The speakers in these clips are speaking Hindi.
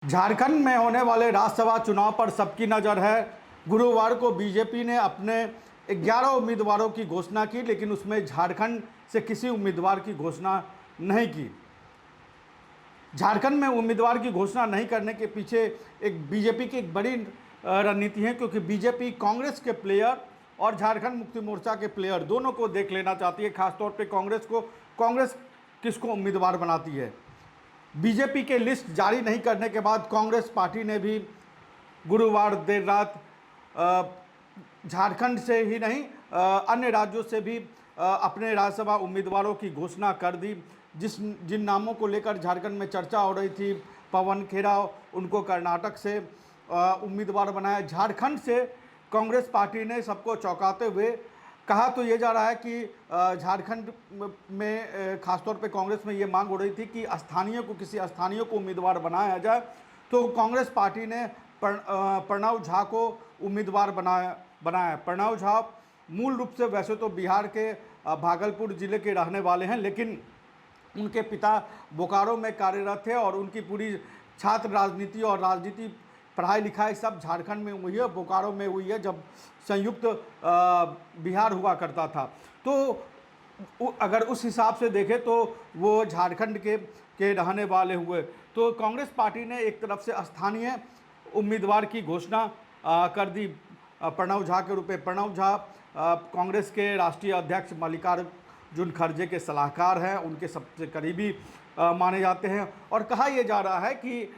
झारखंड में होने वाले राज्यसभा चुनाव पर सबकी नज़र है। गुरुवार को बीजेपी ने अपने 11 उम्मीदवारों की घोषणा की, लेकिन उसमें झारखंड से किसी उम्मीदवार की घोषणा नहीं की। झारखंड में उम्मीदवार की घोषणा नहीं करने के पीछे एक बीजेपी की एक बड़ी रणनीति है, क्योंकि बीजेपी कांग्रेस के प्लेयर और झारखंड मुक्ति मोर्चा के प्लेयर दोनों को देख लेना चाहती है। खासतौर पे कांग्रेस किसको उम्मीदवार बनाती है। बीजेपी के लिस्ट जारी नहीं करने के बाद कांग्रेस पार्टी ने भी गुरुवार देर रात झारखंड से ही नहीं अन्य राज्यों से भी अपने राज्यसभा उम्मीदवारों की घोषणा कर दी। जिन नामों को लेकर झारखंड में चर्चा हो रही थी, पवन खेरा, उनको कर्नाटक से उम्मीदवार बनाया। झारखंड से कांग्रेस पार्टी ने सबको चौंकाते हुए कहा तो ये जा रहा है कि झारखंड में खासतौर पे कांग्रेस में ये मांग हो रही थी कि किसी स्थानीय को उम्मीदवार बनाया जाए। तो कांग्रेस पार्टी ने प्रणव झा को उम्मीदवार बनाया। प्रणव झा मूल रूप से वैसे तो बिहार के भागलपुर ज़िले के रहने वाले हैं, लेकिन उनके पिता बोकारो में कार्यरत थे और उनकी पूरी छात्र राजनीति और राजनीति पढ़ाई लिखाई सब झारखंड में हुई है, बोकारो में हुई है, जब संयुक्त बिहार हुआ करता था। तो अगर उस हिसाब से देखें तो वो झारखंड के रहने वाले हुए। तो कांग्रेस पार्टी ने एक तरफ से स्थानीय उम्मीदवार की घोषणा कर दी प्रणव झा के रूप में। प्रणव झा कांग्रेस के राष्ट्रीय अध्यक्ष मल्लिकार्जुन खड़गे के सलाहकार हैं, उनके सबसे करीबी माने जाते हैं। और कहा यह जा रहा है कि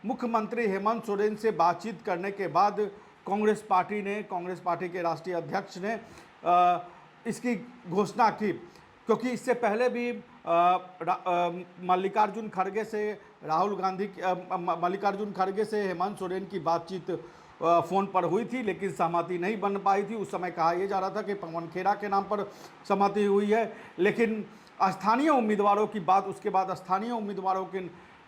मुख्यमंत्री हेमंत सोरेन से बातचीत करने के बाद कांग्रेस पार्टी के राष्ट्रीय अध्यक्ष ने इसकी घोषणा की, क्योंकि इससे पहले भी मल्लिकार्जुन खड़गे से हेमंत सोरेन की बातचीत फ़ोन पर हुई थी, लेकिन सहमति नहीं बन पाई थी। उस समय कहा यह जा रहा था कि पवन खेरा के नाम पर सहमति हुई है, लेकिन स्थानीय उम्मीदवारों की बात, उसके बाद स्थानीय उम्मीदवारों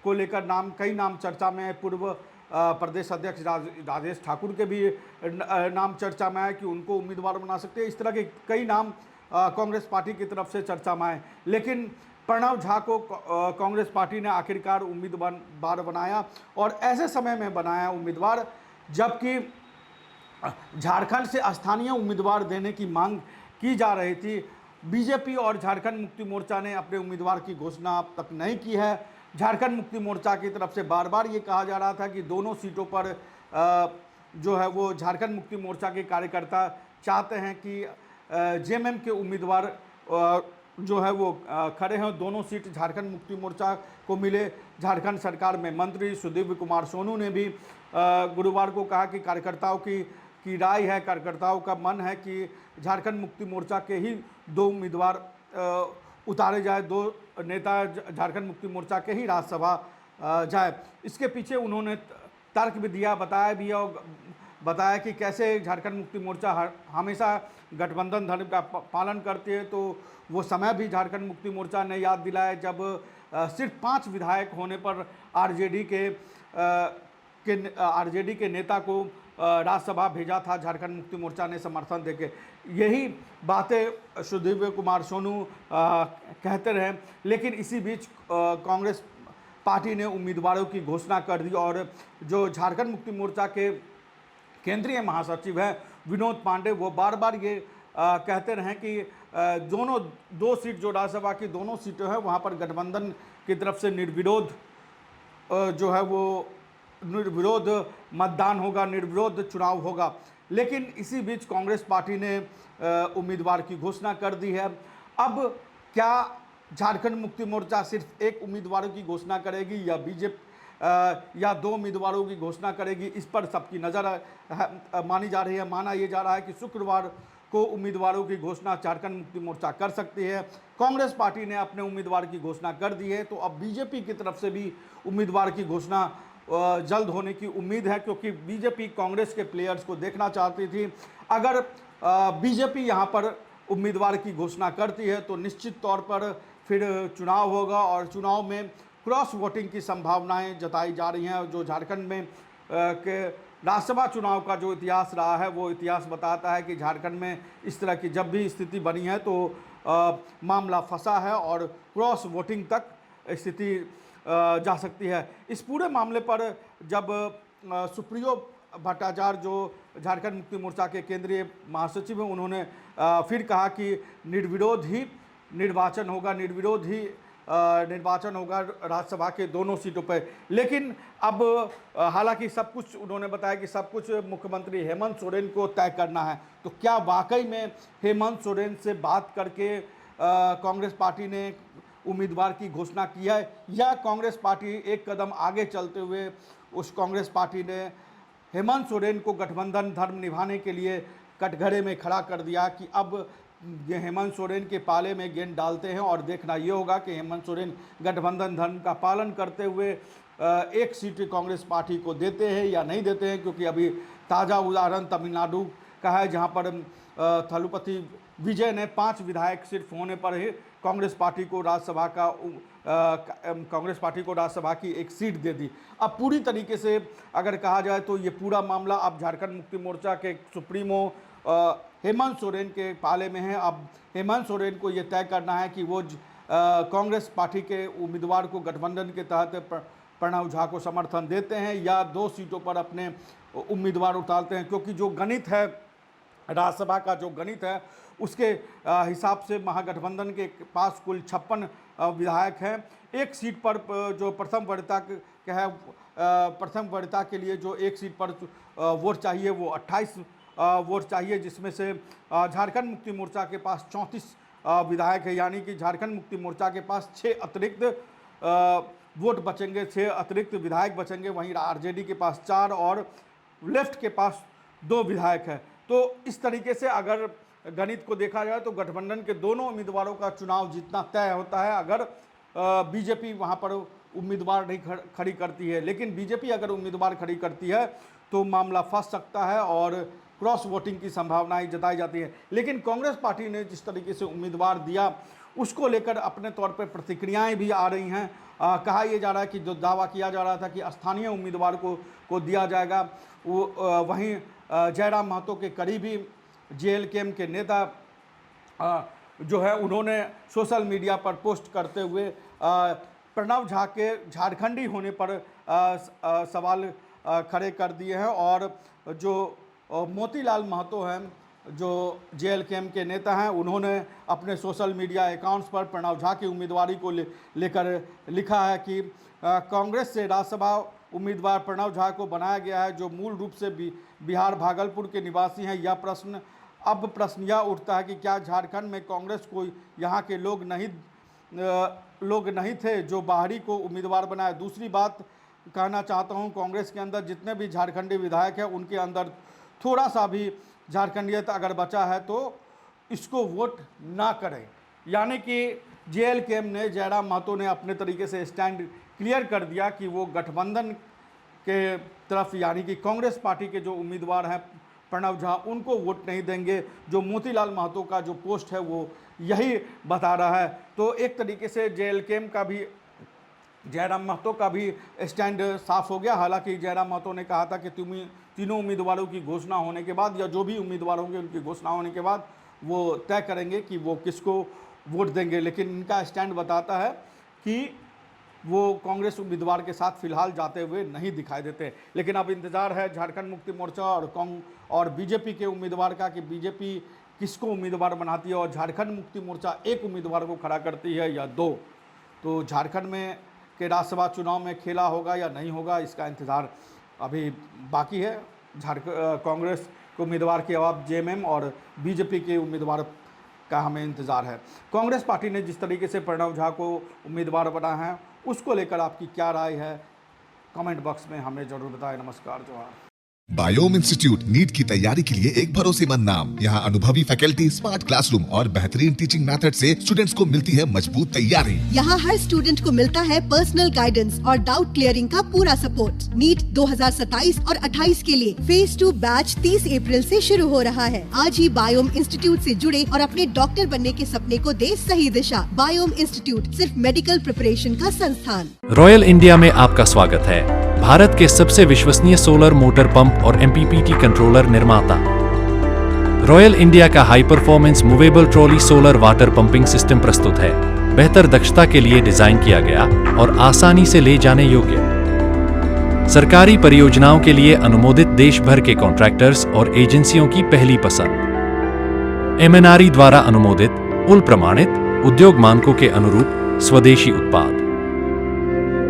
को लेकर कई नाम चर्चा में है। पूर्व प्रदेश अध्यक्ष राजेश ठाकुर के भी नाम चर्चा में आए कि उनको उम्मीदवार बना सकते हैं। इस तरह के कई नाम कांग्रेस पार्टी की तरफ से चर्चा में आए, लेकिन प्रणव झा को कांग्रेस पार्टी ने आखिरकार उम्मीदवार बनाया, और ऐसे समय में बनाया उम्मीदवार जबकि झारखंड से स्थानीय उम्मीदवार देने की मांग की जा रही थी। बीजेपी और झारखंड मुक्ति मोर्चा ने अपने उम्मीदवार की घोषणा अब तक नहीं की है। झारखंड मुक्ति मोर्चा की तरफ से बार बार ये कहा जा रहा था कि दोनों सीटों पर जो है वो झारखंड मुक्ति मोर्चा के कार्यकर्ता चाहते हैं कि जेएमएम के उम्मीदवार जो है वो खड़े हैं, दोनों सीट झारखंड मुक्ति मोर्चा को मिले। झारखंड सरकार में मंत्री सुदीव्य कुमार सोनू ने भी गुरुवार को कहा कि कार्यकर्ताओं की राय है, कार्यकर्ताओं का मन है कि झारखंड मुक्ति मोर्चा के ही 2 उम्मीदवार उतारे जाए, 2 नेता झारखंड मुक्ति मोर्चा के ही राज्यसभा जाए। इसके पीछे उन्होंने तर्क भी दिया, बताया कि कैसे झारखंड मुक्ति मोर्चा हमेशा गठबंधन धर्म का पालन करती है। तो वो समय भी झारखंड मुक्ति मोर्चा ने याद दिलाया जब सिर्फ 5 विधायक होने पर आरजेडी के नेता को राज्यसभा भेजा था झारखंड मुक्ति मोर्चा ने समर्थन देके। यही बातें सुदीव्य कुमार सोनू कहते रहे, लेकिन इसी बीच कांग्रेस पार्टी ने उम्मीदवारों की घोषणा कर दी, और जो झारखंड मुक्ति मोर्चा के केंद्रीय महासचिव हैं विनोद पांडे, वो बार बार ये कहते रहे कि दोनों 2 सीट जो राज्यसभा की दोनों सीटें हैं वहाँ पर गठबंधन की तरफ से निर्विरोध जो है वो निर्विरोध मतदान होगा, निर्विरोध चुनाव होगा। लेकिन इसी बीच कांग्रेस पार्टी ने उम्मीदवार की घोषणा कर दी है। अब क्या झारखंड मुक्ति मोर्चा सिर्फ एक उम्मीदवारों की घोषणा करेगी या बीजेपी या 2 उम्मीदवारों की घोषणा करेगी, इस पर सबकी नज़र मानी जा रही है। माना यह जा रहा है कि शुक्रवार को उम्मीदवारों की घोषणा झारखंड मुक्ति मोर्चा कर सकती है। कांग्रेस पार्टी ने अपने उम्मीदवार की घोषणा कर दी है, तो अब बीजेपी की तरफ से भी उम्मीदवार की घोषणा जल्द होने की उम्मीद है, क्योंकि बीजेपी कांग्रेस के प्लेयर्स को देखना चाहती थी। अगर बीजेपी यहाँ पर उम्मीदवार की घोषणा करती है तो निश्चित तौर पर फिर चुनाव होगा, और चुनाव में क्रॉस वोटिंग की संभावनाएं जताई जा रही हैं। जो झारखंड में के राज्यसभा चुनाव का जो इतिहास रहा है, वो इतिहास बताता है कि झारखंड में इस तरह की जब भी स्थिति बनी है तो मामला फंसा है और क्रॉस वोटिंग तक स्थिति जा सकती है। इस पूरे मामले पर जब सुप्रियो भट्टाचार्य जो झारखंड मुक्ति मोर्चा के केंद्रीय महासचिव हैं, उन्होंने फिर कहा कि निर्विरोध ही निर्वाचन होगा, निर्विरोध ही निर्वाचन होगा राज्यसभा के दोनों सीटों पर। लेकिन अब हालांकि सब कुछ उन्होंने बताया कि सब कुछ मुख्यमंत्री हेमंत सोरेन को तय करना है। तो क्या वाकई में हेमंत सोरेन से बात करके कांग्रेस पार्टी ने उम्मीदवार की घोषणा की है, या कांग्रेस पार्टी एक कदम आगे चलते हुए उस कांग्रेस पार्टी ने हेमंत सोरेन को गठबंधन धर्म निभाने के लिए कटघरे में खड़ा कर दिया कि अब ये हेमंत सोरेन के पाले में गेंद डालते हैं और देखना ये होगा कि हेमंत सोरेन गठबंधन धर्म का पालन करते हुए एक सीट कांग्रेस पार्टी को देते हैं या नहीं देते हैं। क्योंकि अभी ताज़ा उदाहरण तमिलनाडु का है, जहां पर थलुपति विजय ने 5 विधायक सिर्फ होने पर ही कांग्रेस पार्टी को राज्यसभा की एक सीट दे दी। अब पूरी तरीके से अगर कहा जाए तो ये पूरा मामला अब झारखंड मुक्ति मोर्चा के सुप्रीमो हेमंत सोरेन के पाले में है। अब हेमंत सोरेन को ये तय करना है कि वो कांग्रेस पार्टी के उम्मीदवार को गठबंधन के तहत प्रणव झा को समर्थन देते हैं या 2 सीटों पर अपने उम्मीदवार उतारते हैं। क्योंकि जो गणित है, राज्यसभा का जो गणित है, उसके हिसाब से महागठबंधन के पास कुल 56 विधायक हैं। एक सीट पर जो प्रथम वरीयता के लिए जो एक सीट पर वोट चाहिए वो 28 वोट चाहिए, जिसमें से झारखंड मुक्ति मोर्चा के पास 34 विधायक है। यानी कि झारखंड मुक्ति मोर्चा के पास 6 अतिरिक्त वोट बचेंगे, 6 अतिरिक्त विधायक बचेंगे। वहीं आरजेडी के पास 4 और लेफ्ट के पास 2 विधायक है। तो इस तरीके से अगर गणित को देखा जाए तो गठबंधन के दोनों उम्मीदवारों का चुनाव जीतना तय होता है अगर बीजेपी वहां पर उम्मीदवार नहीं खड़ी करती है। लेकिन बीजेपी अगर उम्मीदवार खड़ी करती है तो मामला फंस सकता है और क्रॉस वोटिंग की संभावनाएं जताई जाती है। लेकिन कांग्रेस पार्टी ने जिस तरीके से उम्मीदवार दिया उसको लेकर अपने तौर पर प्रतिक्रियाएं भी आ रही हैं। कहा यह जा रहा है कि जो दावा किया जा रहा था कि स्थानीय उम्मीदवार को दिया जाएगा, वो वहीं जयराम महतो के करीबी जेएलकेएम के नेता जो है उन्होंने सोशल मीडिया पर पोस्ट करते हुए प्रणव झा के झारखंडी होने पर सवाल खड़े कर दिए हैं। और जो मोतीलाल महतो हैं जो जेएलकेएम के नेता हैं, उन्होंने अपने सोशल मीडिया अकाउंट्स पर प्रणव झा की उम्मीदवारी को लेकर लिखा है कि कांग्रेस से राज्यसभा उम्मीदवार प्रणव झा को बनाया गया है, जो मूल रूप से बिहार भागलपुर के निवासी हैं। यह प्रश्न यह उठता है कि क्या झारखंड में कांग्रेस को यहाँ के लोग नहीं थे जो बाहरी को उम्मीदवार बनाए। दूसरी बात कहना चाहता हूँ, कांग्रेस के अंदर जितने भी झारखंडी विधायक हैं उनके अंदर थोड़ा सा भी झारखंडियत अगर बचा है तो इसको वोट ना करें। यानी कि जेएलकेएम ने, जयराम महतो ने अपने तरीके से स्टैंड क्लियर कर दिया कि वो गठबंधन के तरफ यानी कि कांग्रेस पार्टी के जो उम्मीदवार हैं प्रणव झा, उनको वोट नहीं देंगे। जो मोतीलाल महतो का जो पोस्ट है वो यही बता रहा है। तो एक तरीके से जेएलकेएम का भी, जयराम महतो का भी स्टैंड साफ हो गया। हालांकि जयराम महतो ने कहा था कि तीनों उम्मीदवारों की घोषणा होने के बाद या जो भी उम्मीदवार होंगे उनकी घोषणा होने के बाद वो तय करेंगे कि वो किसको वोट देंगे। लेकिन इनका स्टैंड बताता है कि वो कांग्रेस उम्मीदवार के साथ फिलहाल जाते हुए नहीं दिखाई देते। लेकिन अब इंतजार है झारखंड मुक्ति मोर्चा और बीजेपी के उम्मीदवार का कि बीजेपी किसको उम्मीदवार बनाती है और झारखंड मुक्ति मोर्चा एक उम्मीदवार को खड़ा करती है या 2। तो झारखंड में के राज्यसभा चुनाव में खेला होगा या नहीं होगा, इसका इंतज़ार अभी बाकी है। कांग्रेस के उम्मीदवार के जवाब जेएमएम और बीजेपी के उम्मीदवार का हमें इंतज़ार है। कांग्रेस पार्टी ने जिस तरीके से प्रणव झा को उम्मीदवार बनाया है उसको लेकर आपकी क्या राय है, कमेंट बॉक्स में हमें जरूर बताएं। नमस्कार, जोहार। बायोम इंस्टीट्यूट नीट की तैयारी के लिए एक भरोसेमंद नाम। यहाँ अनुभवी फैकल्टी, स्मार्ट क्लासरूम और बेहतरीन टीचिंग मेथड से स्टूडेंट्स को मिलती है मजबूत तैयारी। यहाँ हर स्टूडेंट को मिलता है पर्सनल गाइडेंस और डाउट क्लियरिंग का पूरा सपोर्ट। नीट 2027 और 28 के लिए फेज 2 बैच 30 अप्रैल से शुरू हो रहा है। आज ही बायोम इंस्टीट्यूट से जुड़े और अपने डॉक्टर बनने के सपने को दे सही दिशा। बायोम इंस्टीट्यूट सिर्फ मेडिकल प्रिपरेशन का संस्थान। रॉयल इंडिया में आपका स्वागत है। भारत के सबसे विश्वसनीय सोलर मोटर पंप और एमपीपीटी कंट्रोलर निर्माता। रॉयल इंडिया का high performance movable trolley solar water pumping system प्रस्तुत है। बेहतर दक्षता के लिए डिजाइन किया गया और आसानी से ले जाने योग्य। सरकारी परियोजनाओं के लिए अनुमोदित देश भर के कॉन्ट्रैक्टर्स और एजेंसियों की पहली पसंद। MNRE द्वारा अनुमोदित, उल प्रमाणित, उद्योग मानकों के अनुरूप स्वदेशी उत्पाद।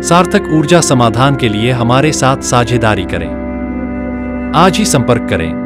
सार्थक ऊर्जा समाधान के लिए हमारे साथ साझेदारी करें। आज ही संपर्क करें